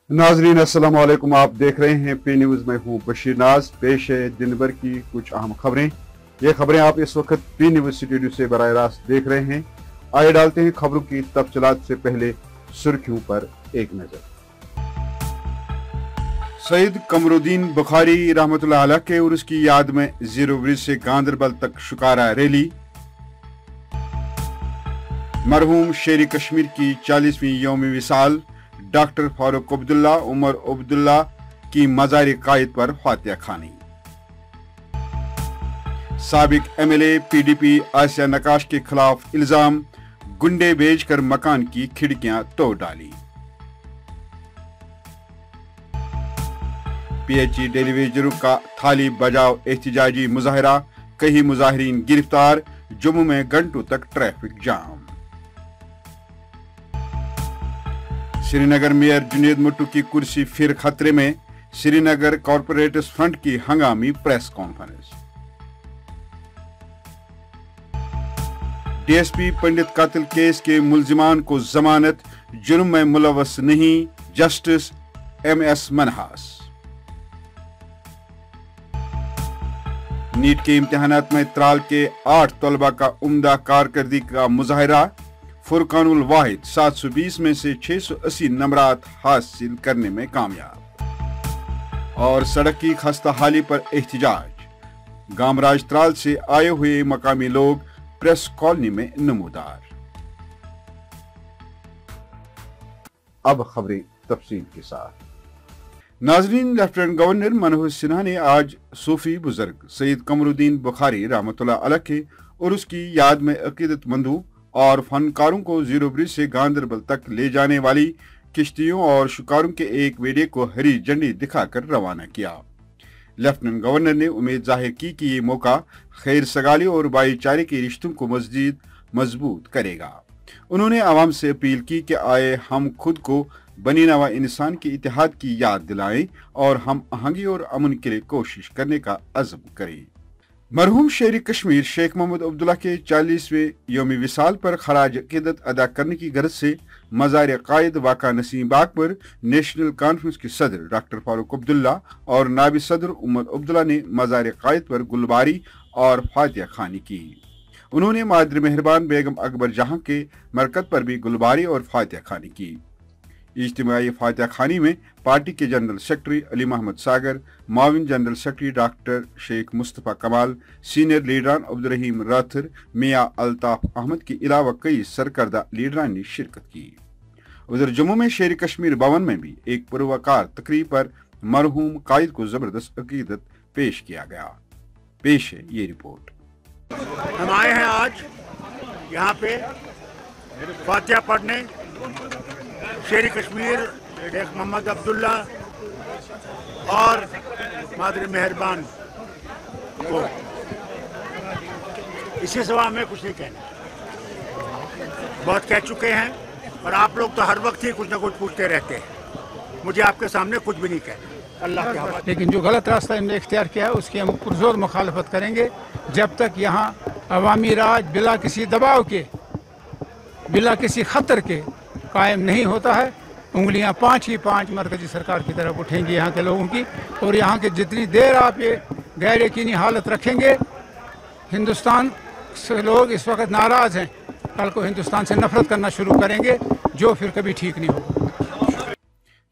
नाजरीन अस्सलाम वालेकुम। आप देख रहे हैं पी न्यूज़। मैं हूं बशीर नाज। पेश है दिन भर की कुछ अहम खबरें। ये खबरें आप इस वक्त पी न्यूज़ स्टूडियो से बराह रास्त देख रहे हैं। आइए डालते हैं खबरों की तफसीलात से पहले सुर्खियों पर एक नजर। सईद कमरुद्दीन बुखारी रहमतुल्लाह अलैह के उर्स की याद में जीरो ब्रिज से गांदरबल तक शुकारा रैली। मरहूम शेर कश्मीर की 40वीं यौम विसाल। डॉक्टर फारूक अब्दुल्ला उमर अब्दुल्ला की मज़ार कायद पर फातिहा खानी। साबिक एमएलए पीडीपी आसिया नकाश के खिलाफ इल्जाम, गुंडे भेजकर मकान की खिड़कियां तोड़ डाली। पीएचई टेलीविजन का थाली बजाओ एहतजाजी मुजाहरा, कई मुजाहिरीन गिरफ्तार। जम्मू में घंटों तक traffic jam. Srinagar mayor Junaid Mattu की कुर्सी फिर खतरे में। श्रीनगर कॉरपोरेटर्स फ्रंट की हंगामी प्रेस कॉन्फ्रेंस। डीएसपी पंडित कातिल केस के मुल्जिमान को जमानत, जुर्म में मुलव्वस नहीं। Justice MS Manhas. नीट के इम्तिहानात में त्राल के 8 तलबा का उम्दा कारकर्दगी का मुजाहिरा। फुरकानुल वाहिद 720 में से 680 नंबरात हासिल करने में कामयाब। और सड़क की खस्ता हाली पर एहतजाज, गामराज त्राल से आए हुए मकामी लोग प्रेस कॉलोनी में नमूदार। अब खबरें तफसील के साथ। नाजरीन, लेफ्टिनेंट गवर्नर मनोहर सिन्हा ने आज सूफी बुजुर्ग सईद कमरुद्दीन बुखारी रहमतुल्लाह अलैह के और उसकी याद में अकीदतमंदों और फनकारों को जीरो ब्रिज से गांदरबल तक ले जाने वाली किश्तियों और शिकारों के एक बेड़े को हरी झंडी दिखाकर रवाना किया। लेफ्टिनेंट गवर्नर ने उम्मीद जाहिर की कि ये मौका खैर सगाली और भाईचारे के रिश्तों को मजीद मजबूत करेगा। उन्होंने आवाम से अपील की कि आए हम खुद को बनी नवा इंसान के इतिहाद की याद दिलाएं और हम आहंगी और अमन के लिए कोशिश करने का अज़्म करें। मरहूम शेर कश्मीर शेख मोहम्मद अब्दुल्ला के 40वें यौम विसाल पर खराज अकीदत अदा करने की गर्ज से मज़ार कायद वाक़ा नसीम बाग पर नेशनल कॉन्फ्रेंस के सदर डॉक्टर फारूक अब्दुल्ला और नायब सदर उमर अब्दुल्ला ने मज़ार कायद पर गुलबारी और फातिहा खानी की। उन्होंने मादर मेहरबान बेगम अकबर जहां के मरकज पर भी गुलबारी और फातिहा खानी की। इज्तिमाई फातिहा खानी में पार्टी के जनरल सेक्रेटरी अली मोहम्मद सागर, माविन general secretary doctor Sheikh Mustafa Kamal, senior लीडरान अब्दुल रहीम राथर, मियां अल्ताफ अहमद के अलावा कई सरकर्दा लीडरान ने शिरकत की। उधर जम्मू में शेर कश्मीर भवन में भी एक पुरवकार तकरीब पर मरहूम कायद को जबरदस्त अकीदत पेश किया गया। पेश है ये रिपोर्ट। हम आए हैं आज यहाँ पे फातिहा पढ़ने शेर कश्मीर शेख मोहम्मद अब्दुल्ला और मादर मेहरबान को। इसके सिवा हमें कुछ नहीं कहना, बहुत कह चुके हैं और आप लोग तो हर वक्त ही कुछ ना कुछ पूछते रहते हैं। मुझे आपके सामने कुछ भी नहीं कहना, अल्लाह के हवाले। लेकिन जो गलत रास्ता इन्होंने इख्तियार किया है उसकी हम पुरजोर मुखालफत करेंगे जब तक यहाँ अवामी राज बिला किसी दबाव के, बिला किसी खतर के कायम नहीं होता है। उंगलियां 5 ही 5 मरकजी सरकार की तरफ उठेंगी यहाँ के लोगों की। और यहाँ के जितनी देर आप ये गैर यकीनी हालत रखेंगे, हिंदुस्तान से लोग इस वक्त नाराज़ हैं, कल को हिंदुस्तान से नफरत करना शुरू करेंगे, जो फिर कभी ठीक नहीं होगा।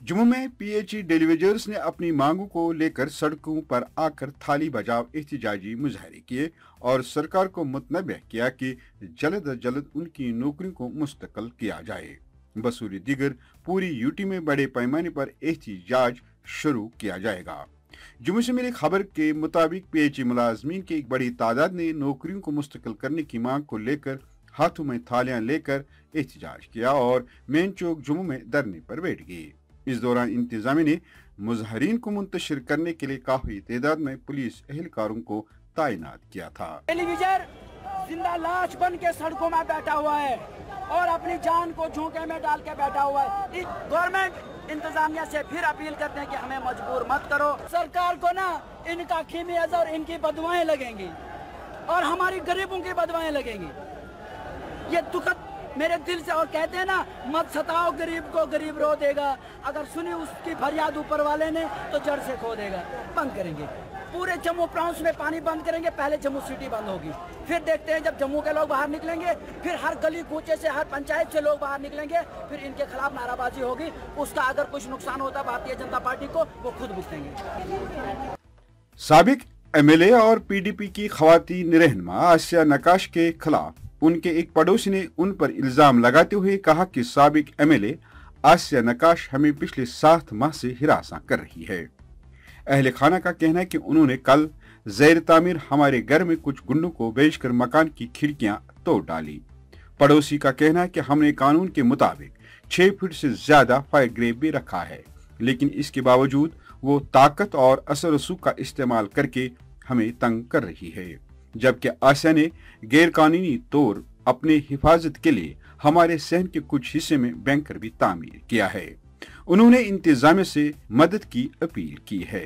जम्मू में पीएचई टेलीविजर्स ने अपनी मांगों को लेकर सड़कों पर आकर थाली बजाव एहतजाजी मुजाहरे किए और सरकार को मुतनब्बह किया कि जल्द अज जल्द उनकी नौकरियों को मुस्तकल किया जाए। बसूरी दिगर पूरी यूटी में बड़े पैमाने पर एहतजाज शुरू किया जाएगा। जम्मू से मिली खबर के मुताबिक पीएचई मुलाजमीन की एक बड़ी तादाद ने नौकरियों को मुस्तकल करने की मांग को लेकर हाथों में थालियां लेकर एहतजाज किया और मेन चौक जम्मू में धरने पर बैठ गए। इस दौरान इंतजामिया ने मुजाहिरीन को मुंतशिर करने के लिए काफी तादाद में पुलिस एहलकारों को तैनात किया था। टेलीविजन जिंदा लाश बन के सड़कों में बैठा हुआ है और अपनी जान को झोंके में डाल के बैठा हुआ है। गवर्नमेंट इंतजामिया से फिर अपील करते हैं कि हमें मजबूर मत करो। सरकार को ना इनका खिमियाजा और इनकी बदुआएं लगेंगी और हमारी गरीबों की बदुआएं लगेंगी। ये दुखद मेरे दिल से। और कहते हैं ना, मत सताओ गरीब को, गरीब रो देगा। अगर सुनी उसकी फरियाद ऊपर वाले ने तो जड़ से खो देगा। बंद करेंगे पूरे जम्मू प्रांत में, पानी बंद करेंगे। पहले जम्मू सिटी बंद होगी, फिर देखते हैं जब जम्मू के लोग बाहर निकलेंगे, फिर हर गली कूचे से, हर पंचायत से लोग बाहर निकलेंगे, फिर इनके खिलाफ नाराबाजी होगी। उसका अगर कुछ नुकसान होता भारतीय जनता पार्टी को, वो खुद भुगतेंगे। साबिक MLA और PDP की खवातीन रहनुमा आसिया नकाश के खिलाफ उनके एक पड़ोसी ने उन पर इल्जाम लगाते हुए कहा कि साबिक MLA आसिया नकाश हमें पिछले 7 माह से हिरासत कर रही है। अहले खाना का कहना है कि उन्होंने कल ज़ैर तामीर हमारे घर में कुछ गुंडों को बेचकर मकान की खिड़कियां तोड़ डाली। पड़ोसी का कहना है कि हमने कानून के मुताबिक 6 फीट से ज्यादा फायर ग्रेव भी रखा है, लेकिन इसके बावजूद वो ताकत और असर रसूख का इस्तेमाल करके हमें तंग कर रही है। जबकि आसिया ने गैर कानूनी तौर अपने हिफाजत के लिए हमारे सहन के कुछ हिस्से में बैंकर भी तामीर किया है। उन्होंने इंतजामिया से मदद की अपील की है।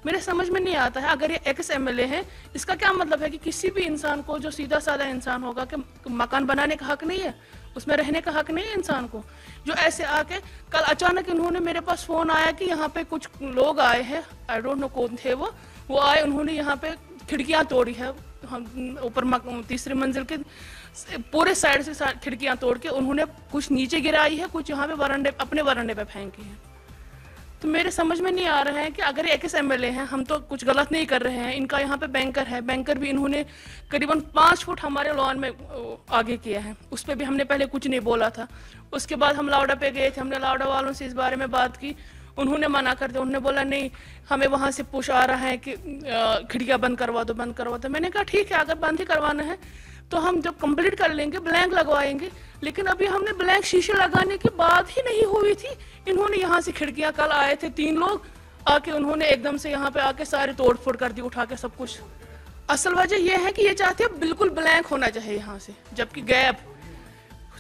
मेरे समझ में नहीं आता है, अगर ये एक्स MLA है, इसका क्या मतलब है कि किसी भी इंसान को, जो सीधा साधा इंसान होगा, कि मकान बनाने का हक नहीं है, उसमें रहने का हक नहीं है इंसान को। जो ऐसे आके कल अचानक इन्होंने मेरे पास फोन आया कि यहाँ पे कुछ लोग आए हैं, आई डोंट नो कौन थे वो आए, उन्होंने यहाँ पे खिड़कियां तोड़ी है, हम ऊपर 3री मंजिल के पूरे साइड से खिड़कियां तोड़ के उन्होंने कुछ नीचे गिराई है, कुछ यहाँ पे अपने वरांडे पे फेंकी है। तो मेरे समझ में नहीं आ रहा है कि अगर ये एक्स MLA हैं, हम तो कुछ गलत नहीं कर रहे हैं। इनका यहाँ पे बैंकर है, बैंकर भी इन्होंने करीबन 5 फुट हमारे लॉन में आगे किया है, उस पर भी हमने पहले कुछ नहीं बोला था। उसके बाद हम लावड़ा पे गए थे, हमने लावड़ा वालों से इस बारे में बात की, उन्होंने मना कर दिया। उन्होंने बोला नहीं, हमें वहाँ से पुश आ रहा है कि खिड़कियाँ बंद करवा दो, बंद करवा दो। मैंने कहा ठीक है, अगर बंद ही करवाना है तो हम जब कंप्लीट कर लेंगे ब्लैंक लगवाएंगे, लेकिन अभी हमने ब्लैंक शीशे लगाने की बात ही नहीं हुई थी। इन्होंने यहाँ से खिड़कियां, कल आए थे 3 लोग आके, उन्होंने एकदम से यहाँ पे आके सारे तोड़ फोड़ कर दी, उठा के सब कुछ। असल वजह यह है कि ये चाहते हैं बिल्कुल ब्लैंक होना चाहिए यहाँ से, जबकि गैप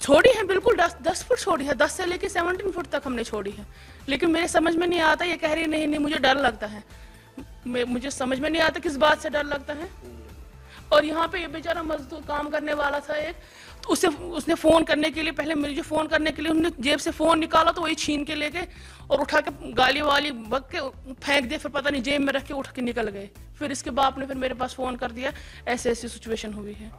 छोड़ी है बिल्कुल 10 फुट छोड़ी है, 10 से लेके 17 फुट तक हमने छोड़ी है। लेकिन मेरे समझ में नहीं आता, ये कह रही नहीं मुझे डर लगता है। मुझे समझ में नहीं आता किस बात से डर लगता है। और यहाँ पे ये बेचारा मजदूर काम करने वाला था एक, तो उसने फोन करने के लिए, पहले मुझे फोन करने के लिए उन्होंने जेब से फोन निकाला, तो वही छीन के ले गए और उठा के गाली वाली बक के फेंक दिए, फिर पता नहीं जेब में रख के उठ के निकल गए। फिर इसके बाप ने फिर मेरे पास फोन कर दिया, ऐसी सिचुएशन हुई है।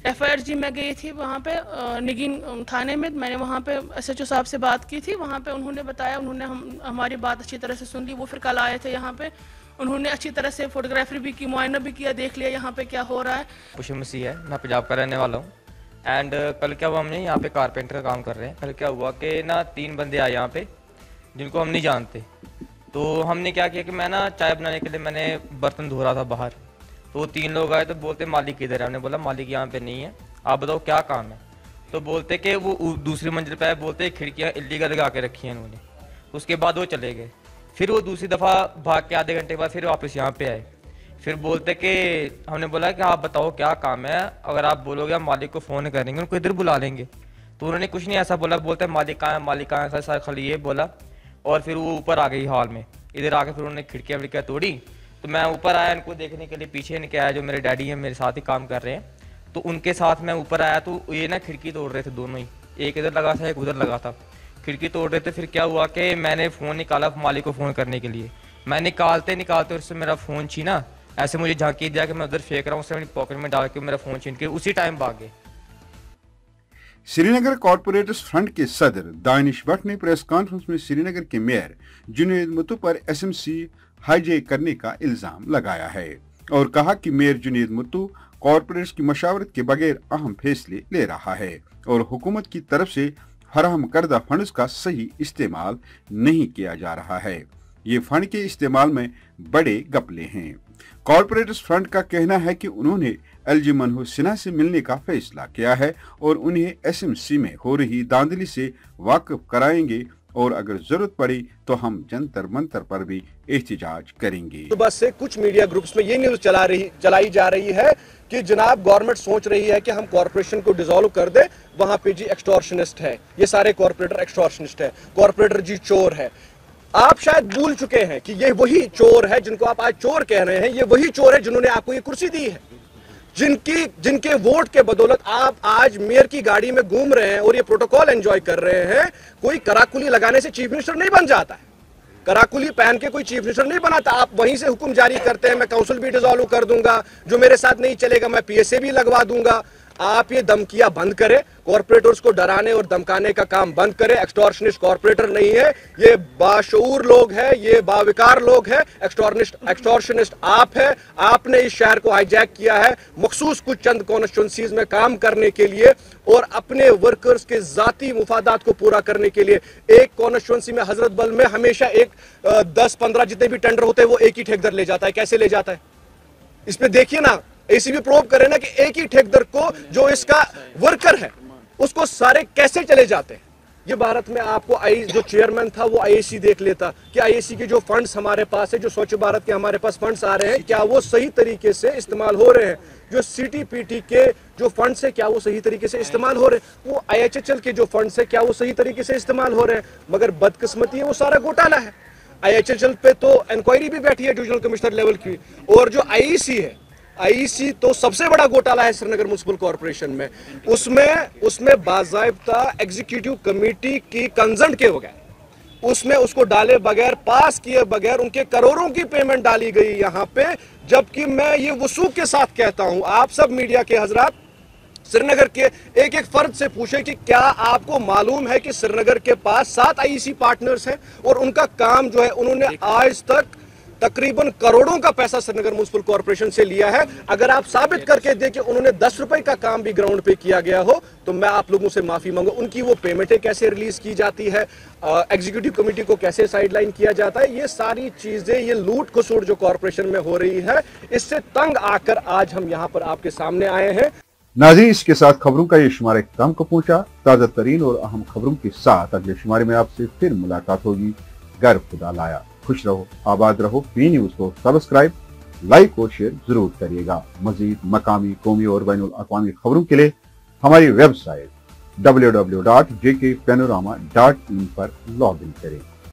FIR जी मैं गई थी वहाँ पे निगिन थाने में, मैंने वहाँ पे SHO साहब से बात की थी। वहाँ पे उन्होंने बताया, उन्होंने हमारी बात अच्छी तरह से सुन ली। वो फिर कल आए थे यहाँ पे, उन्होंने अच्छी तरह से फोटोग्राफी भी की, मुआयना भी किया, देख लिया यहाँ पे क्या हो रहा है। खुशी मसीह है, मैं पंजाब का रहने वाला हूँ। एंड कल क्या हुआ, हमने यहाँ पे कारपेंटर का काम कर रहे हैं। कल क्या हुआ कि ना 3 बंदे आए यहाँ पे जिनको हम नहीं जानते। तो हमने क्या किया कि मैं ना चाय बनाने के लिए मैंने बर्तन धो रहा था बाहर, तो 3 लोग आए, तो बोलते मालिक किधर है। हमने बोला मालिक यहाँ पे नहीं है, आप बताओ क्या काम है। तो बोलते कि वो दूसरी मंजिल पे आए, बोलते खिड़कियाँ इल्लीगल लगा के रखी हैं उन्होंने। उसके बाद वो चले गए। फिर वो दूसरी दफ़ा भाग के आधे घंटे बाद फिर वापस यहाँ पे आए। फिर बोलते कि हमने बोला कि आप बताओ क्या काम है, अगर आप बोलोगे हम मालिक को फ़ोन करेंगे, उनको इधर बुला लेंगे। तो उन्होंने कुछ नहीं ऐसा बोला, बोलते मालिक कहाँ है, मालिक कहाँ है, सर खाली ये बोला। और फिर वो ऊपर आ गई हॉल में, इधर आके फिर उन्होंने खिड़कियाँ विड़कियाँ तोड़ी। तो मैं ऊपर आया इनको देखने के लिए, पीछे इनके आया जो मेरे डैडी हैं, मेरे साथ ही काम कर रहे हैं। तो उनके साथ मैं ऊपर आया, तो ये ना खिड़की तोड़ रहे थे दोनों ही, एक इधर लगा था एक उधर लगा था, खिड़की तोड़ रहे थे। फिर क्या हुआ कि मैंने फ़ोन निकाला मालिक को फ़ोन करने के लिए। मैं निकालते उससे मेरा फ़ोन छीना, ऐसे मुझे झांकी दिया कि मैं उधर फेंक रहा हूँ, उससे मेरी पॉकेट में डाल के मेरा फ़ोन छीन के उसी टाइम भाग गए। श्रीनगर कॉरपोरेटर्स फ्रंट के सदर दानिश भट्ट ने प्रेस कॉन्फ्रेंस में श्रीनगर के मेयर जुनैद मुत्तू पर SMC हाईजैक करने का इल्जाम लगाया है और कहा कि मेयर जुनैद मुत्तू कॉरपोरेट्स की मशावरत के बगैर अहम फैसले ले रहा है और हुकूमत की तरफ से फराहम करदा फंड्स का सही इस्तेमाल नहीं किया जा रहा है। ये फंड के इस्तेमाल में बड़े घपले हैं। कॉरपोरेट्स फ्रंट का कहना है कि उन्होंने LG मनोहर सिन्हा से मिलने का फैसला किया है और उन्हें SMC में हो रही धांधली से वाकिफ कराएंगे और अगर जरूरत पड़ी तो हम जंतर मंतर पर भी एहतजाज करेंगे। तो बस से कुछ मीडिया ग्रुप्स में ये न्यूज चलाई जा रही है कि जनाब गवर्नमेंट सोच रही है कि हम कॉर्पोरेशन को डिसॉल्व कर दे, वहां पे जी एक्सटॉर्शनिस्ट है, ये सारे कॉर्पोरेटर एक्सटॉर्शनिस्ट है, कॉर्पोरेटर जी चोर है। आप शायद भूल चुके हैं कि ये वही चोर है जिनको आप आज चोर कह रहे हैं, ये वही चोर है जिन्होंने आपको ये कुर्सी दी है। जिनके वोट के बदौलत आप आज मेयर की गाड़ी में घूम रहे हैं और ये प्रोटोकॉल एंजॉय कर रहे हैं। कोई कराकुली लगाने से चीफ मिनिस्टर नहीं बन जाता है, कराकुली पहन के कोई चीफ मिनिस्टर नहीं बनाता। आप वहीं से हुक्म जारी करते हैं, मैं काउंसिल भी डिसॉल्व कर दूंगा, जो मेरे साथ नहीं चलेगा मैं पीएसए भी लगवा दूंगा। आप ये धमकियां बंद करें, कॉर्पोरेटर्स को डराने और धमकाने का काम बंद करें। एक्सटॉर्शनिस्ट कॉर्पोरेटर नहीं है, ये बाशऊर लोग हैं, ये बाविकार लोग हैं। एक्सटॉर्शनिस्ट आप है। आपने इस शहर को हाईजैक किया है मखसूस कुछ चंद कॉन्स्टिट्यूंसीज में काम करने के लिए और अपने वर्कर्स के जाती मुफादात को पूरा करने के लिए। एक कॉन्स्टिट्यूंसी में हजरत बल में हमेशा 10-15 जितने भी टेंडर होते हैं वो एक ही ठेकेदार ले जाता है। कैसे ले जाता है? इस पे देखिए ना, एसीबी प्रूव करे ना कि एक ही ठेकेदार को जो इसका वर्कर है उसको सारे कैसे चले जाते हैं। ये भारत में आपको जो चेयरमैन था वो आईएसी देख लेता कि आईएसी के जो फंड्स हमारे पास है, जो स्वच्छ भारत के हमारे पास फंड्स आ रहे हैं, क्या वो सही तरीके से इस्तेमाल हो रहे हैं। जो सीटीपीटी के जो फंड्स है क्या वो सही तरीके से इस्तेमाल हो रहे हैं। वो आईएचएचएल के जो फंड्स है क्या वो सही तरीके से इस्तेमाल हो रहे हैं। मगर बदकिस्मती है वो सारा घोटाला है। आईएचएचएल पे तो इंक्वायरी भी बैठी है डिविजनल कमिश्नर लेवल की, और जो आईईसी है, आईईसी तो सबसे बड़ा घोटाला है श्रीनगर म्युनिसिपल कॉर्पोरेशन में। उसमें बाज़ाब्ता एग्जीक्यूटिव कमेटी की कंसेंट के बगैर, उसमें उसको डाले बगैर, पास किए बगैर उनके करोड़ों की पेमेंट डाली गई यहाँ पे। जबकि मैं ये वसूख के साथ कहता हूं, आप सब मीडिया के हजरात श्रीनगर के एक एक फर्द से पूछे कि क्या आपको मालूम है कि श्रीनगर के पास 7 आईईसी पार्टनर्स हैं और उनका काम जो है उन्होंने आज तक तकरीबन करोड़ों का पैसा श्रीनगर म्युनिसिपल कॉर्पोरेशन से लिया है। अगर आप साबित करके दें कि उन्होंने 10 रुपए का काम भी ग्राउंड पे किया गया हो तो मैं आप लोगों से माफी मांगूंगा। उनकी वो पेमेंटें कैसे रिलीज की जाती है, एग्जीक्यूटिव कमेटी को कैसे साइडलाइन किया जाता है, ये सारी चीजें, ये लूट खसूट जो कॉर्पोरेशन में हो रही है, इससे तंग आकर आज हम यहाँ पर आपके सामने आए हैं। नाज़रीन, इसके साथ खबरों का ये शुमारा इख्तिताम को पहुंचा। ताज़ा तरीन और अहम खबरों के साथ अगले शुमारे में आपसे फिर मुलाकात होगी। गर्व खुदा लाया। खुश रहो, आबाद रहो। पी न्यूज को सब्सक्राइब, लाइक और शेयर जरूर करिएगा। मजीद मकामी, कौमी और बैनुल अक़वामी खबरों के लिए हमारी वेबसाइट www.jkpanorama.in पर लॉग इन करें।